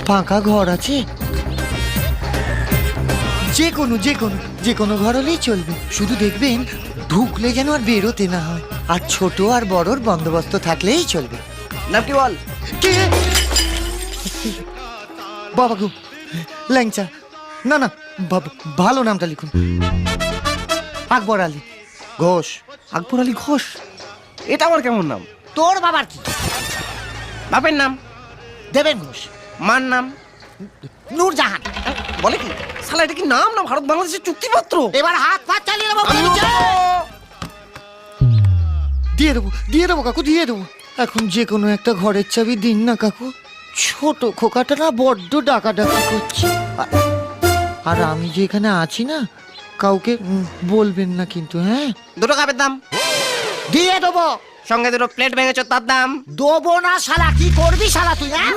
ফাঁকা ঘর আছে? যে কোনো ঘর হলেই চলবে, শুধু দেখবেন ঢুকলে যেন আর বেরোতে না হয়, আর ছোট আর বড়র বন্দোবস্ত থাকলেই চলবে। নাম কি বল? কে? বাবা গো, ল্যাংচা। না না, ভালো নামটা লিখুন। আকবর আলী ঘোষ। আকবর আলী ঘোষ? এটা আমার কেমন নাম? তোর বাবার কি? বাপের নাম? দেবেন ঘোষ। মার নাম? নূরজাহান। বলে কি শালা, এটা কি নাম না ভারত বাংলাদেশের চুক্তিপত্র? এবার হাত পা চালিয়ে দেবো। দিয়ে দেবো কাকু, দিয়ে দেবো। এখন যে কোনো একটা ঘরের চাবি দিন না কাকু। ছোট খোকাটা না বড্ড ডাকাডাকি করছে। আর আমি যে এখানে আছি না, কাউকে বলবেন না কিন্তু, হ্যাঁ? দুটো কাপের দাম দিয়ে দেবো। সঙ্গে দুটো প্লেট ভেঙেছ, তার দাম। দেবো না শালা, কি করবি শালা তুই, হ্যাঁ?